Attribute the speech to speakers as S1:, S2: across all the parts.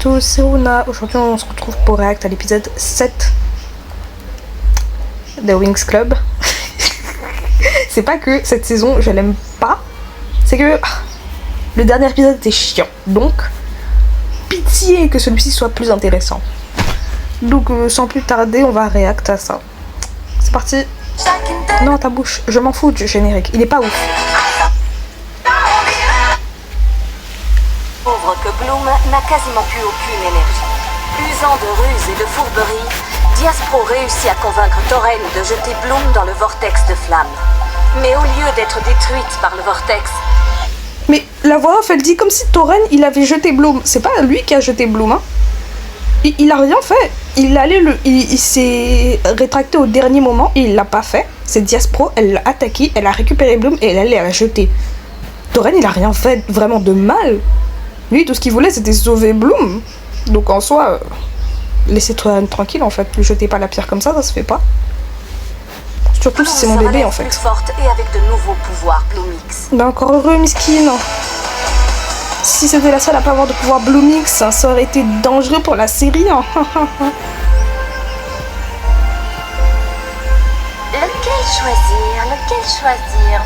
S1: tous, c'est Runa. Aujourd'hui on se retrouve pour réact à l'épisode 7 de Winx Club. C'est pas que cette saison je l'aime pas, c'est que le dernier épisode était chiant. Donc pitié que celui-ci soit plus intéressant. Donc sans plus tarder on va réact à ça. C'est parti. Non ta bouche, je m'en fous du générique, il est pas ouf.
S2: Pauvre que Bloom n'a quasiment plus aucune énergie. Usant de ruses et de fourberies, Diaspro réussit à convaincre Torren de jeter Bloom dans le vortex de flamme. Mais au lieu d'être détruite par le vortex...
S1: Mais la voix off elle dit comme si Torren il avait jeté Bloom. C'est pas lui qui a jeté Bloom hein. Il a rien fait. Il s'est rétracté au dernier moment et il l'a pas fait. C'est Diaspro, elle l'a attaqué, elle a récupéré Bloom et elle allait la jeter. Torren il a rien fait vraiment de mal. Lui tout ce qu'il voulait c'était sauver Bloom. Donc en soi, laissez Torren tranquille en fait. Lui jetez pas la pierre comme ça se fait pas. Surtout si c'est mon bébé en fait.
S2: Plus forte et avec de nouveaux pouvoirs Bloomix.
S1: Ben encore heureux Miskine. Si c'était la seule à pas avoir de pouvoir Bloomix, ça aurait été dangereux pour la série. Hein.
S2: Lequel choisir? Lequel choisir?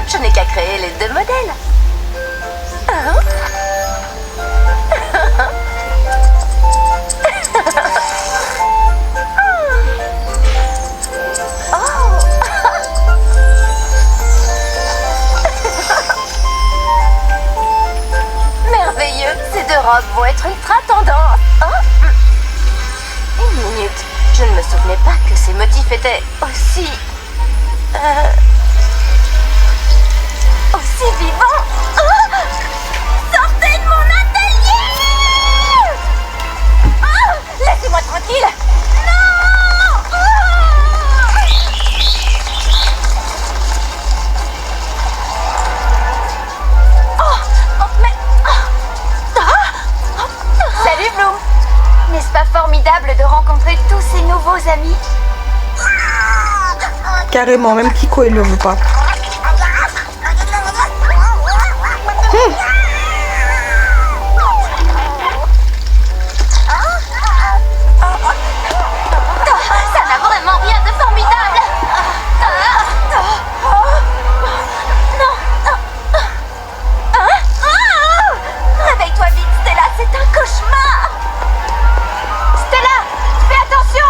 S2: Je n'ai qu'à créer les deux modèles. Merveilleux, ces deux robes vont être ultra tendance. Une minute, je ne me souvenais pas que ces motifs étaient aussi vivants. Sortez de mon atelier! Laissez-moi tranquille! Salut Bloom! N'est-ce pas formidable de rencontrer tous ces nouveaux amis?
S1: Carrément, même Kiko il le veut pas.
S2: Ça n'a vraiment rien de formidable! Non! Réveille-toi vite, Stella, c'est un cauchemar! Stella, fais attention!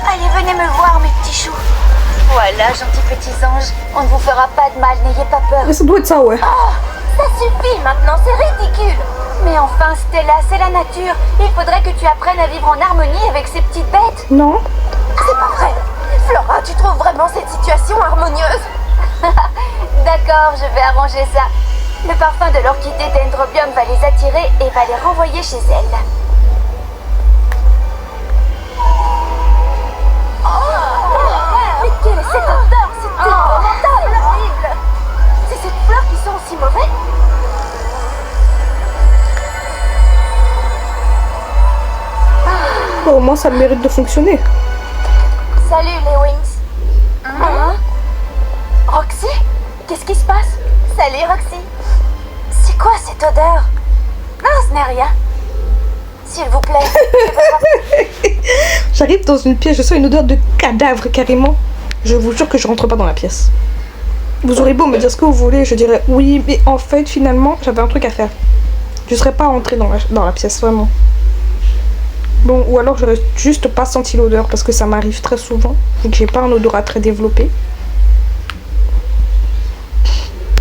S2: Allez, venez me voir, mes petits choux. Voilà, gentils petits anges, on ne vous fera pas de mal, n'ayez pas peur.
S1: Mais ça doit être ça, ouais.
S2: Ça suffit maintenant, c'est ridicule. Mais enfin, Stella, c'est la nature. Il faudrait que tu apprennes à vivre en harmonie avec ces petites bêtes.
S1: Non.
S2: C'est pas vrai. Flora, tu trouves vraiment cette situation harmonieuse? D'accord, je vais arranger ça. Le parfum de l'orchidée Dendrobium va les attirer et va les renvoyer chez elle. Mais quelle est cette odeur? C'est épouvantable. C'est cette fleur qui sent aussi mauvais?
S1: Bon, au moins ça le mérite de fonctionner.
S2: Salut les Wings. Roxy? Qu'est-ce qui se passe? Salut Roxy. C'est quoi cette odeur? Non, ce n'est rien. S'il vous plaît.
S1: J'arrive dans une pièce, je sens une odeur de cadavre carrément. Je vous jure que je rentre pas dans la pièce. Vous aurez beau me dire ce que vous voulez, je dirais oui, mais en fait finalement j'avais un truc à faire. Je serais pas rentrée dans la pièce vraiment. Bon, ou alors j'aurais juste pas senti l'odeur parce que ça m'arrive très souvent et que j'ai pas un odorat très développé.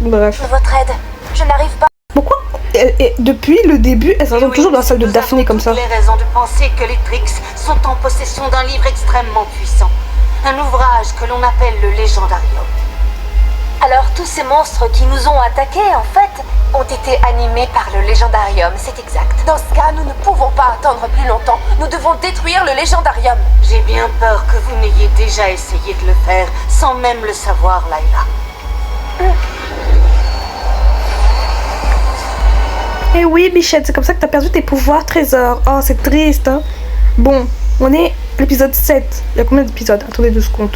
S1: Bref.
S2: Votre aide, je n'arrive pas.
S1: Pourquoi depuis le début, elle s'attend toujours dans la salle de Daphné comme ça.
S2: Nous avons toutes les raisons de penser que les Trix sont en possession d'un livre extrêmement puissant. Un ouvrage que l'on appelle le Légendarium. Alors tous ces monstres qui nous ont attaqués, en fait, ont été animés par le Légendarium, c'est exact. Dans ce cas, nous ne pouvons pas attendre plus longtemps. Nous devons détruire le Légendarium. J'ai bien peur que vous n'ayez déjà essayé de le faire, sans même le savoir, Layla.
S1: Eh oui, Bichette, c'est comme ça que t'as perdu tes pouvoirs, trésor. Oh, c'est triste, hein. Bon, on est à l'épisode 7. Il y a combien d'épisodes? Attendez 2 secondes.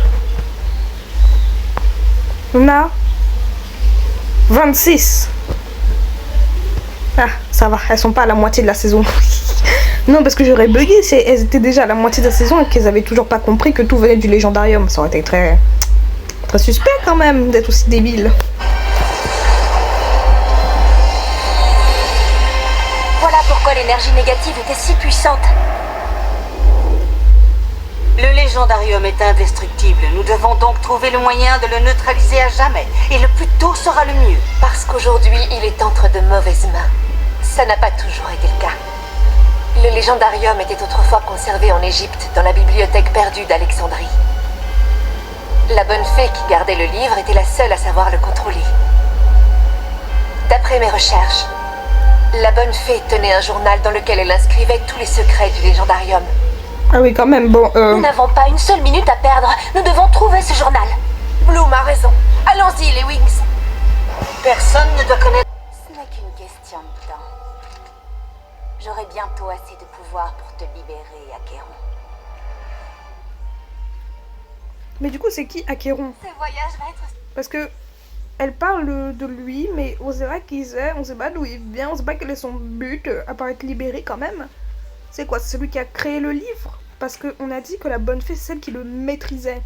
S1: On a 26. Ah, ça va, elles sont pas à la moitié de la saison. Non, parce que j'aurais bugué si elles étaient déjà à la moitié de la saison et qu'elles avaient toujours pas compris que tout venait du Légendarium. Ça aurait été très suspect quand même d'être aussi débile.
S2: Voilà pourquoi l'énergie négative était si puissante. Le Légendarium est indestructible. Nous devons donc trouver le moyen de le neutraliser à jamais. Et le plus tôt sera le mieux. Parce qu'aujourd'hui, il est entre de mauvaises mains. Ça n'a pas toujours été le cas. Le Légendarium était autrefois conservé en Égypte, dans la bibliothèque perdue d'Alexandrie. La bonne fée qui gardait le livre était la seule à savoir le contrôler. D'après mes recherches, la bonne fée tenait un journal dans lequel elle inscrivait tous les secrets du Légendarium.
S1: Ah oui, quand même, bon,
S2: Nous n'avons pas une seule minute à perdre. Nous devons trouver ce journal. Bloom a raison. Allons-y, les Wings. Personne ne doit connaître... Ce n'est qu'une question de temps. J'aurai bientôt assez de pouvoir pour te libérer, Acheron.
S1: Mais du coup, c'est qui Acheron?
S2: Ce voyage va être...
S1: Parce que elle parle de lui, mais on sait pas qui c'est, on sait pas d'où il vient, on sait pas quel est son but, à part être libéré quand même. C'est quoi? C'est celui qui a créé le livre? Parce qu'on a dit que la bonne fée, c'est celle qui le maîtrisait.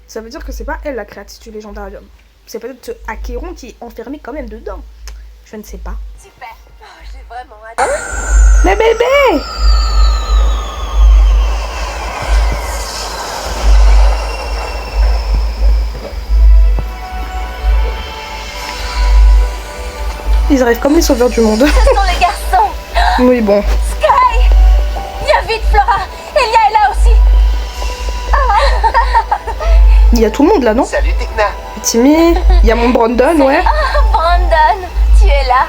S1: Ça veut dire que c'est pas elle la créatrice du Légendarium. C'est peut-être ce Acheron qui est enfermé quand même dedans. Je ne sais pas.
S2: Super. Oh, j'ai vraiment hâte.
S1: Mais bébé! Ils arrivent comme les sauveurs du monde.
S2: Ce sont les garçons.
S1: Oui, bon.
S2: Sky! Viens vite, Flora. Elia est là aussi.
S1: Il y a tout le monde là, non?
S3: Salut Tekna.
S1: Timmy, il y a mon Brandon, ouais.
S2: Oh, Brandon, tu es là.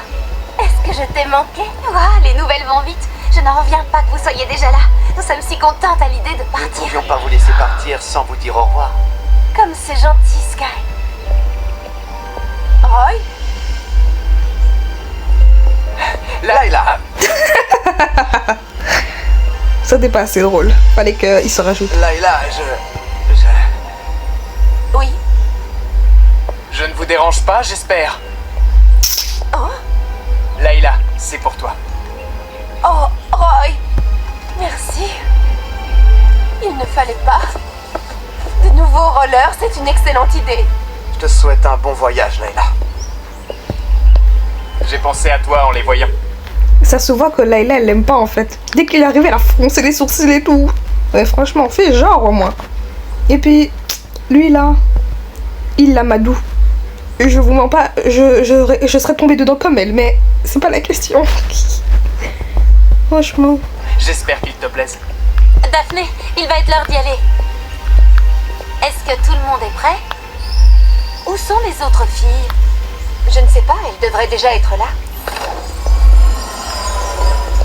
S2: Est-ce que je t'ai manqué? Waouh, les nouvelles vont vite. Je n'en reviens pas que vous soyez déjà là. Nous sommes si contentes à l'idée de
S3: Nous ne
S2: partir.
S3: pouvions pas vous laisser partir sans vous dire au revoir.
S2: Comme c'est gentil, Sky. Roy?
S3: Layla.
S1: Ça n'était pas assez drôle. Fallait qu'il se rajoute.
S3: Layla,
S2: Oui.
S4: Je ne vous dérange pas, j'espère.
S2: Oh?
S4: Layla, c'est pour toi.
S2: Oh, Roy. Merci. Il ne fallait pas. De nouveaux rollers, c'est une excellente idée.
S3: je te souhaite un bon voyage, Layla.
S4: J'ai pensé à toi en les voyant.
S1: Ça se voit que Layla, elle l'aime pas en fait. Dès qu'il est arrivé, elle a froncé les sourcils et tout. Ouais, franchement, fais genre au moins. Et puis, lui là, il l'amadou. Je vous mens pas, je serais tombée dedans comme elle, mais c'est pas la question. Franchement.
S4: J'espère qu'il te plaise.
S2: Daphné, il va être l'heure d'y aller. Est-ce que tout le monde est prêt? Où sont les autres filles? Je ne sais pas, elles devraient déjà être là.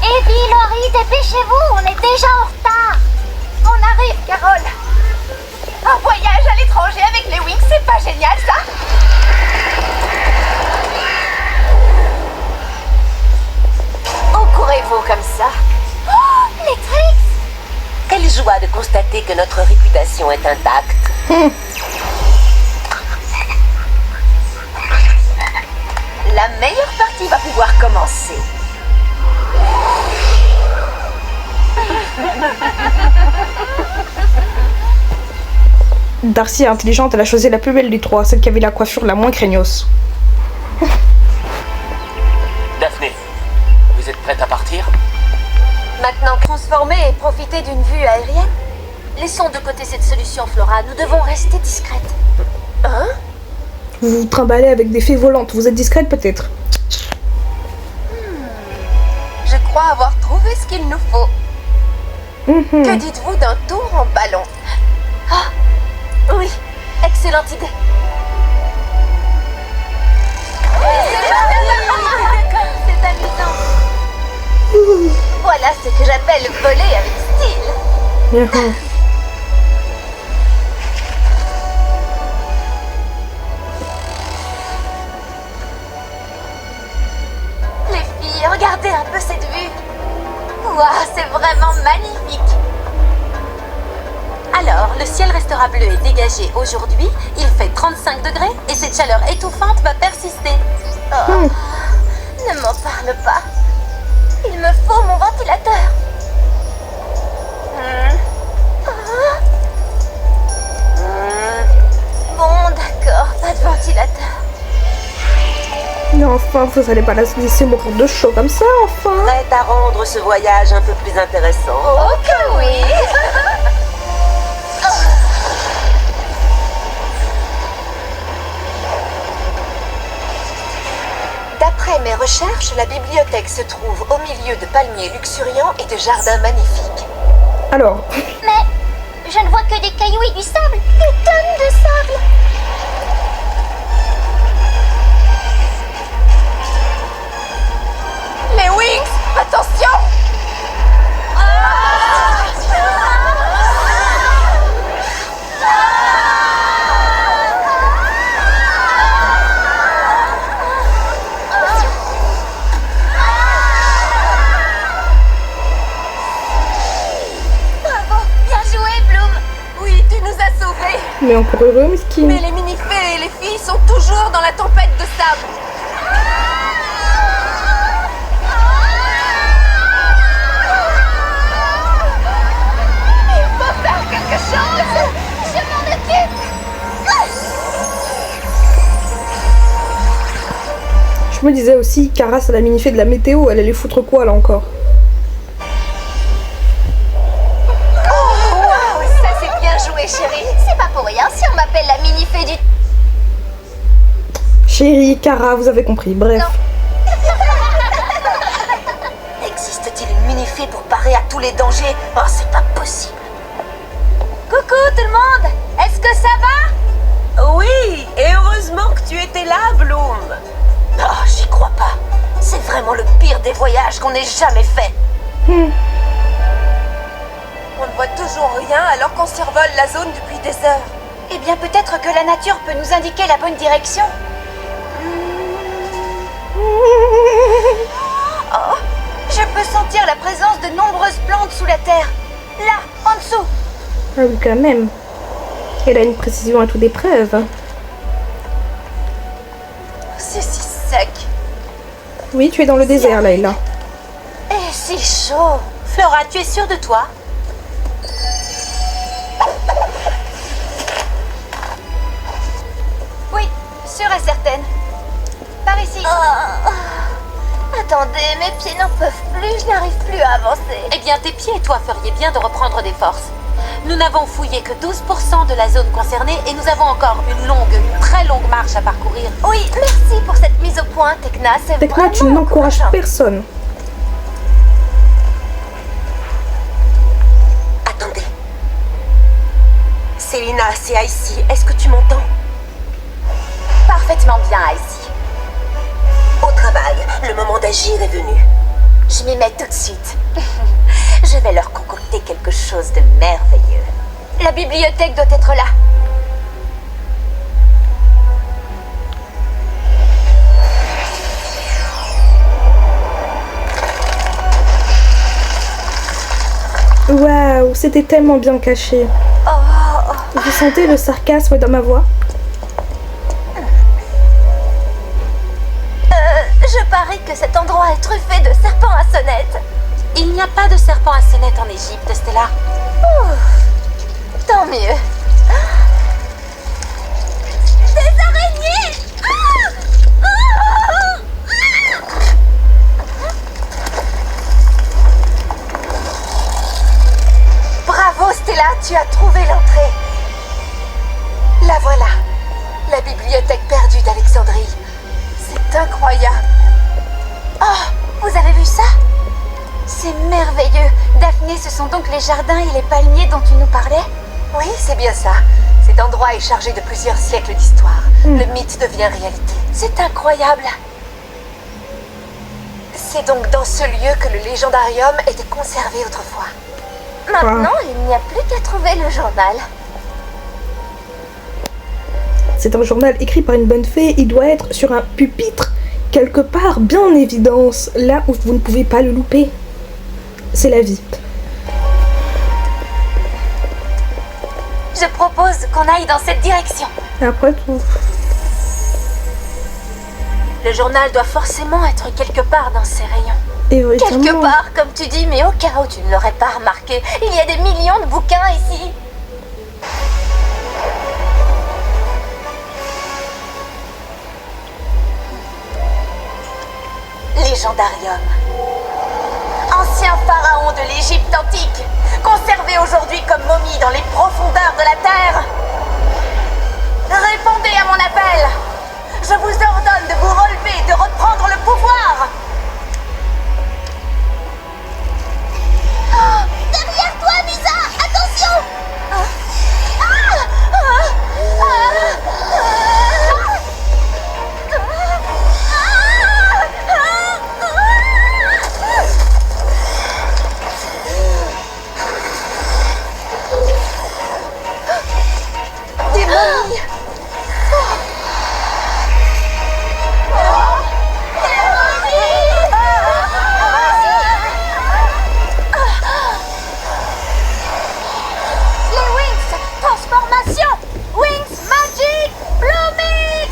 S5: Evie, Laurie, dépêchez-vous, on est déjà en retard.
S2: On arrive, Carole. Un voyage à l'étranger avec les Wings, c'est pas génial, ça? Où courez-vous comme ça?
S5: Oh, les Trix!
S2: Quelle joie de constater que notre réputation est intacte. La meilleure partie va pouvoir commencer.
S1: Darcy est intelligente, elle a choisi la plus belle des trois, celle qui avait la coiffure la moins craignos.
S3: Daphné, vous êtes prête à partir?
S2: Maintenant transformer et profiter d'une vue aérienne? Laissons de côté cette solution, Flora. Nous devons rester discrètes. Hein?
S1: Vous vous trimballez avec des fées volantes, vous êtes discrète peut-être.
S2: Je crois avoir trouvé ce qu'il nous faut. Que dites-vous d'un tour en ballon? Ah, oui, excellente idée. C'est amusant. Voilà ce que j'appelle voler avec style. Les filles, regardez un peu cette vue. Waouh, c'est vraiment magnifique. Alors, le ciel restera bleu et dégagé aujourd'hui. Il fait 35 degrés et cette chaleur étouffante va persister. Oh,
S5: Ne m'en parle pas. Il me faut mon ventilateur. Bon, d'accord, pas de ventilateur.
S1: Mais enfin, vous allez pas la laisser mourir de chaud comme ça, enfin.
S6: Prête à rendre ce voyage un peu plus intéressant.
S5: Oh que oui.
S6: D'après mes recherches, la bibliothèque se trouve au milieu de palmiers luxuriants et de jardins magnifiques.
S1: Alors,
S5: Mais je ne vois que des cailloux et du sable. Des tonnes de sable.
S6: Les Wings, attention!
S5: Bravo, bien joué, Bloom.
S6: Oui, tu nous as sauvés.
S1: mais encore heureux, miskin.
S6: Mais les mini-fées et les filles sont toujours dans la tempête de sable. Il faut faire quelque chose.
S5: Je m'en occupe.
S1: Je me disais aussi, Kara, ça l'a mini-fait de la météo, elle allait foutre quoi là encore?
S6: Waouh, ça c'est bien joué, chérie.
S5: C'est pas pour rien si on m'appelle la mini-fée du...
S1: Chérie, Kara, vous avez compris, bref.
S6: Existe-t-il une mini-fée pour parer à tous les dangers? Oh, c'est pas possible.
S5: Coucou tout le monde. Est-ce que ça va?
S6: Oui, et heureusement que tu étais là, Bloom. Oh, j'y crois pas. C'est vraiment le pire des voyages qu'on ait jamais fait. On ne voit toujours rien alors qu'on survole la zone depuis des heures.
S5: Eh bien peut-être que la nature peut nous indiquer la bonne direction. Oh, je peux sentir la présence de nombreuses plantes sous la terre. Là, en dessous.
S1: Ah oui, quand même. Elle a une précision à toute épreuve.
S6: C'est si sec.
S1: Oui, tu es dans le désert, Layla.
S5: Et si chaud.
S6: Flora, tu es sûre de toi?
S5: Oui, sûre et certaine. Par ici. Attendez, mes pieds n'en peuvent plus, je n'arrive plus à avancer.
S2: Eh bien, tes pieds et toi feriez bien de reprendre des forces. Nous n'avons fouillé que 12% de la zone concernée et nous avons encore une très longue marche à parcourir.
S5: Oui, merci pour cette mise au point, Tekna. C'est
S1: Tekna, tu
S5: vraiment
S1: n'encourages
S5: encourageant.
S1: personne.
S6: Attendez. Célina, c'est Icy. Est-ce que tu m'entends?
S2: Parfaitement bien, Icy.
S6: Au travail, le moment d'agir est venu.
S2: Je m'y mets tout de suite. Je vais leur concocter quelque chose de merveilleux.
S5: La bibliothèque doit être là.
S1: Waouh, c'était tellement bien caché. Vous sentez le sarcasme dans ma voix?
S5: Je parie que cet endroit est truffé de serpents à sonnette.
S2: Il n'y a pas de serpent à sonnette en Égypte, Stella.
S5: Tant mieux. Des araignées!
S6: Bravo, Stella, tu as trouvé l'entrée. La voilà. La bibliothèque perdue d'Alexandrie. C'est incroyable.
S5: Oh, vous avez vu ça? C'est merveilleux. Daphné, ce sont donc les jardins et les palmiers dont tu nous parlais?
S6: Oui, c'est bien ça. Cet endroit est chargé de plusieurs siècles d'histoire. Le mythe devient réalité.
S5: C'est incroyable.
S6: C'est donc dans ce lieu que le légendarium était conservé autrefois.
S5: Maintenant, il n'y a plus qu'à trouver le journal.
S1: C'est un journal écrit par une bonne fée. Il doit être sur un pupitre, quelque part, bien en évidence, là où vous ne pouvez pas le louper. C'est la vie.
S5: Je propose qu'on aille dans cette direction.
S1: Après tout.
S2: Le journal doit forcément être quelque part dans ces rayons.
S1: Et oui,
S5: Quelque
S1: tellement.
S5: part, comme tu dis, mais au cas où tu ne l'aurais pas remarqué, il y a des millions de bouquins ici.
S2: Légendarium. Ancien pharaon de l'Égypte antique, conservé aujourd'hui comme momie dans les profondeurs de la terre. Répondez à mon appel. Je vous ordonne de vous relever, de reprendre le pouvoir.
S5: Derrière toi, Musa! Attention!
S2: Des momies.
S5: Les Wings! Transformation! Wings Magic Bloomix!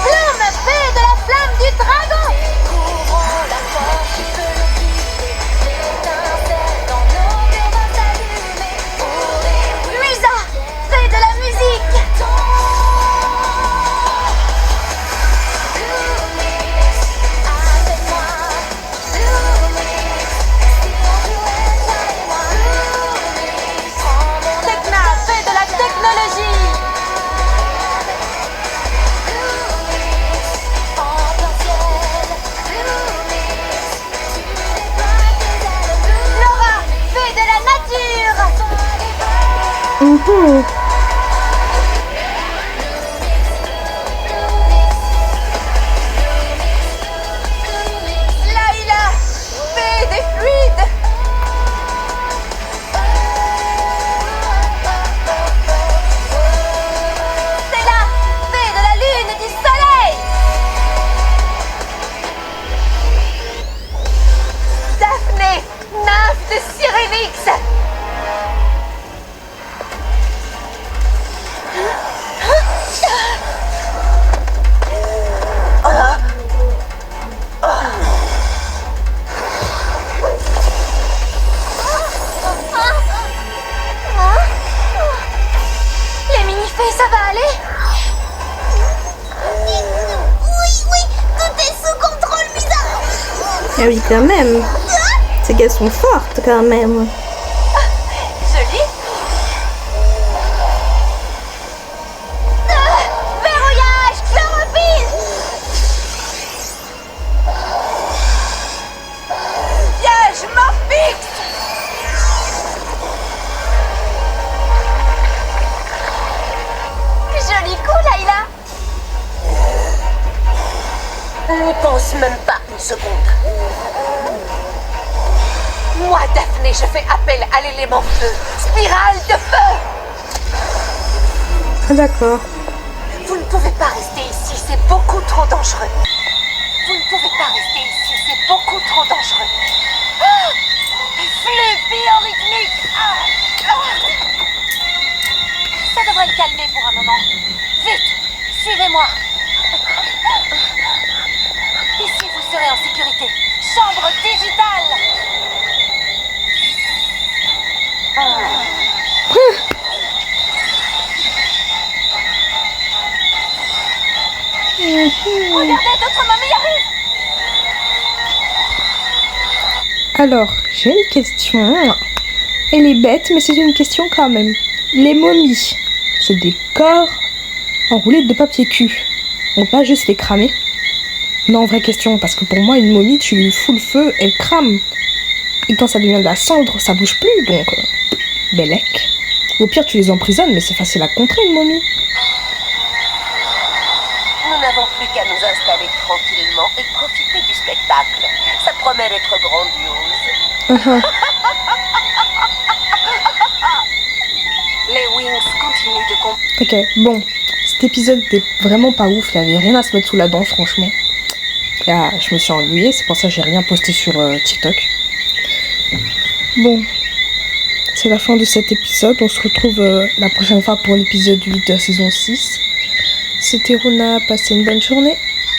S5: Bloom, fée de la flamme du dragon! Musa, fée de la musique!
S2: Tekna, fée de la technologie.
S5: Laura, fée de la nature!
S1: Mhm.
S2: Laïla, fée des fluides.
S5: Stella, fée de la lune et du soleil!
S2: Daphné, nymphe de Cyrénix.
S5: Les mini-fées, ça va aller? Oui, tout est sous contrôle, Musa!
S1: Ah oui, quand même. C'est qu'elles sont fortes, quand même.
S2: Joli.
S5: Verrouillage, chlorophylle!
S2: Piège Morphix.
S5: Joli coup, Laïla!
S2: N'y pense même pas une seconde. Moi, Daphné, je fais appel à l'élément feu. Spirale de feu.
S1: Ah, d'accord.
S2: Vous ne pouvez pas rester ici, c'est beaucoup trop dangereux. Vous ne pouvez pas rester ici, c'est beaucoup trop dangereux. Ah, flux biorhythmique.
S5: Ça devrait le calmer pour un moment. Vite, suivez-moi. Ici, vous serez en sécurité. Chambre digitale. Regardez, d'autres mamies arrivent.
S1: Alors, j'ai une question. Elle est bête, mais c'est une question quand même. Les momies, c'est des corps enroulés de papier cul. On peut pas juste les cramer. Non, vraie question, parce que pour moi, une momie, tu lui fous le feu, elle crame. Et quand ça devient de la cendre, ça bouge plus, donc... Bellec. Au pire, tu les emprisonnes, mais c'est facile à contrer, une momie.
S6: Nous n'avons plus qu'à nous installer tranquillement et profiter du spectacle. Ça promet d'être grandiose.
S2: Les Wings continuent de combattre.
S1: Ok, bon. Cet épisode était vraiment pas ouf, il y avait rien à se mettre sous la dent, franchement. Ah, je me suis ennuyée, c'est pour ça que j'ai rien posté sur TikTok. Bon, c'est la fin de cet épisode. On se retrouve la prochaine fois pour l'épisode 8 de la saison 6. C'était Rona, passez une bonne journée.